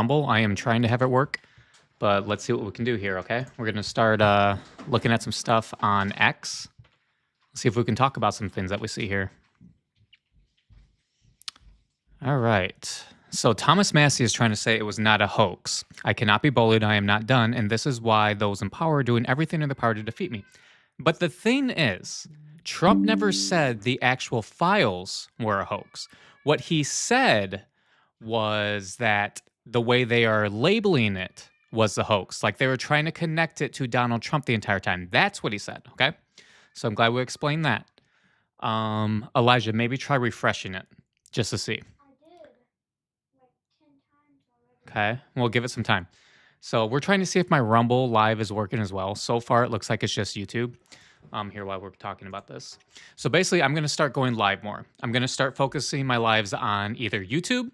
Rumble. I am trying to have it work, but let's see what we can do here, okay? We're going to start looking at some stuff on X. See if we can talk about some things that we see here. All right. So Thomas Massey is trying to say it was not a hoax. I cannot be bullied. I am not done. And this is why those in power are doing everything in their power to defeat me. But the thing is, Trump never said the actual files were a hoax. What he said was that the way they are labeling it was the hoax. Like they were trying to connect it to Donald Trump the entire time. That's what he said, okay? So I'm glad we explained that. Elijah, maybe try refreshing it just to see. Okay, we'll give it some time. So we're trying to see if my Rumble live is working as well. So far, it looks like it's just YouTube. Here while we're talking about this. So basically, I'm going to start going live more. I'm going to start focusing my lives on either YouTube,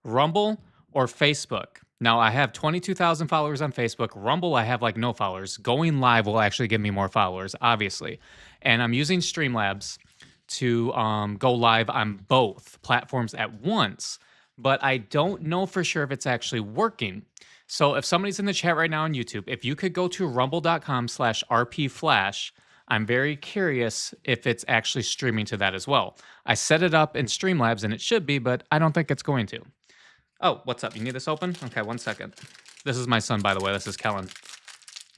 Rumble, or Facebook. Now, I have 22,000 followers on Facebook. Rumble, I have like no followers. Going live will actually give me more followers, obviously. And I'm using Streamlabs to go live on both platforms at once. But I don't know for sure if it's actually working. So if somebody's in the chat right now on YouTube, if you could go to rumble.com/rpflash, I'm very curious if it's actually streaming to that as well. I set it up in Streamlabs and it should be, but I don't think it's going to. Oh, what's up? You need this open? Okay, 1 second. This is my son, by the way. This is Kellen.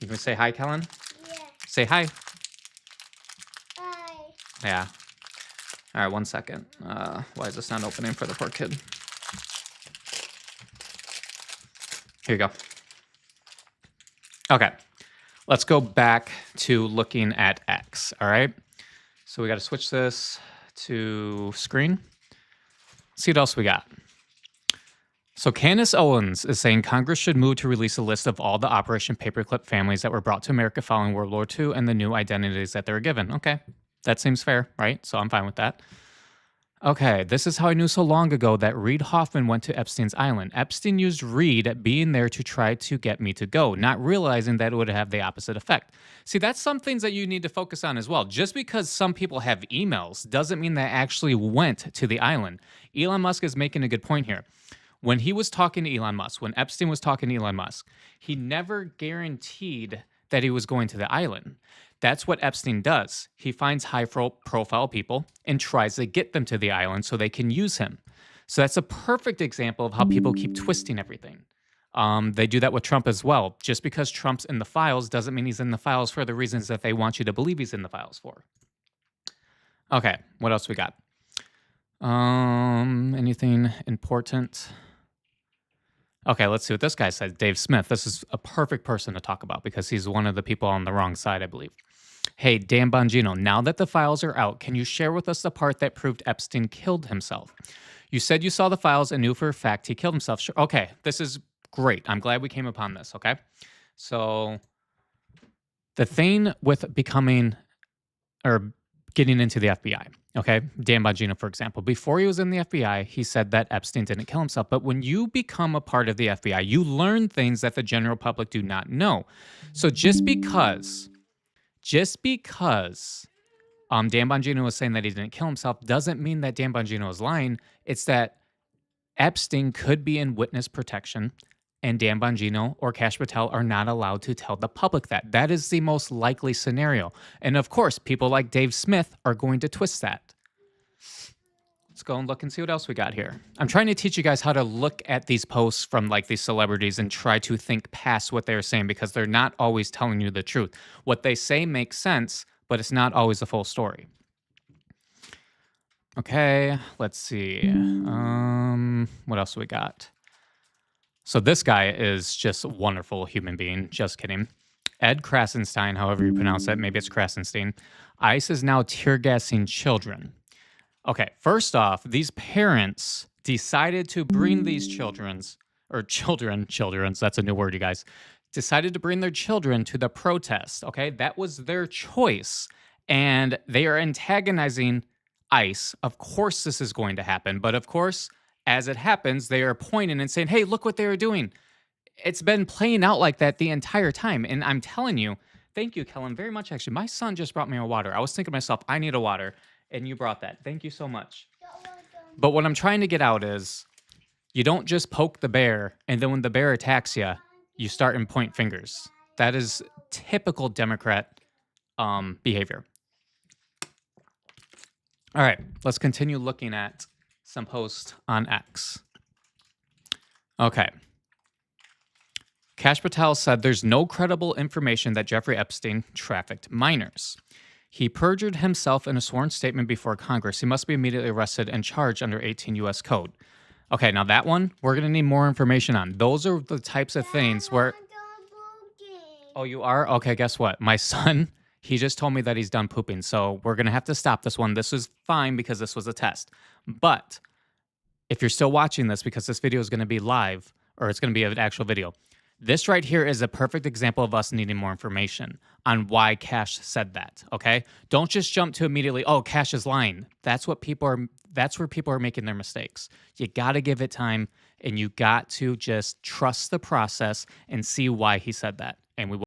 You can say hi, Kellen? Yeah. Say hi. Hi. Yeah. All right, 1 second. Why is this not opening for the poor kid? Here you go. Okay. Let's go back to looking at X, all right? So we got to switch this to screen. See what else we got. So Candace Owens is saying Congress should move to release a list of all the Operation Paperclip families that were brought to America following World War II and the new identities that they were given. Okay, that seems fair, right? So I'm fine with that. Okay, this is how I knew so long ago that Reid Hoffman went to Epstein's Island. Epstein used Reid being there to try to get me to go, not realizing that it would have the opposite effect. See, that's some things that you need to focus on as well. Just because some people have emails doesn't mean they actually went to the island. Elon Musk is making a good point here. When he was talking to Elon Musk, when Epstein was talking to Elon Musk, he never guaranteed that he was going to the island. That's what Epstein does. He finds high-profile people and tries to get them to the island so they can use him. So that's a perfect example of how people keep twisting everything. They do that with Trump as well. Just because Trump's in the files doesn't mean he's in the files for the reasons that they want you to believe he's in the files for. Okay, what else we got? Anything important? Okay, let's see what this guy said. Dave Smith. This is a perfect person to talk about because he's one of the people on the wrong side, I believe. Hey, Dan Bongino, now that the files are out, can you share with us the part that proved Epstein killed himself? You said you saw the files and knew for a fact he killed himself. Sure. Okay, this is great. I'm glad we came upon this, okay? So the thing with becoming or getting into the FBI, okay? Dan Bongino, for example, before he was in the FBI, he said that Epstein didn't kill himself. But when you become a part of the FBI, you learn things that the general public do not know. So just because Dan Bongino was saying that he didn't kill himself doesn't mean that Dan Bongino is lying. It's that Epstein could be in witness protection and Dan Bongino or Kash Patel are not allowed to tell the public that. That is the most likely scenario. And of course, people like Dave Smith are going to twist that. Let's go and look and see what else we got here. I'm trying to teach you guys how to look at these posts from like these celebrities and try to think past what they're saying because they're not always telling you the truth. What they say makes sense, but it's not always the full story. Okay, let's see. What else we got? So this guy is just a wonderful human being. Just kidding. Ed Krasenstein, however you pronounce it, maybe it's Krasenstein. ICE is now tear gassing children. Okay, first off, these parents decided to bring these children's, that's a new word, you guys, decided to bring their children to the protest, okay? That was their choice, and they are antagonizing ICE. Of course this is going to happen, but of course, as it happens, they are pointing and saying, hey, look what they are doing. It's been playing out like that the entire time, and I'm telling you, thank you, Kellen, very much, actually. My son just brought me a water. I was thinking to myself, I need a water. And you brought that. Thank you so much. But what I'm trying to get out is You don't just poke the bear, and then when the bear attacks you, you start and point fingers. That is typical Democrat behavior. All right, let's continue looking at some posts on X. Okay. Kash Patel said there's no credible information that Jeffrey Epstein trafficked minors. He perjured himself in a sworn statement before Congress. He must be immediately arrested and charged under 18 U.S. Code. Okay, now that one, we're going to need more information on. Those are the types of things where... Oh, you are? Okay, guess what? My son, he just told me that he's done pooping. So we're going to have to stop this one. This was fine because this was a test. But if you're still watching this, because this video is going to be live, or it's going to be an actual video, this right here is a perfect example of us needing more information on why Kash said that, okay? Don't just jump to immediately, oh, Kash is lying. That's where people are making their mistakes. You got to give it time, and you got to just trust the process and see why he said that. And we will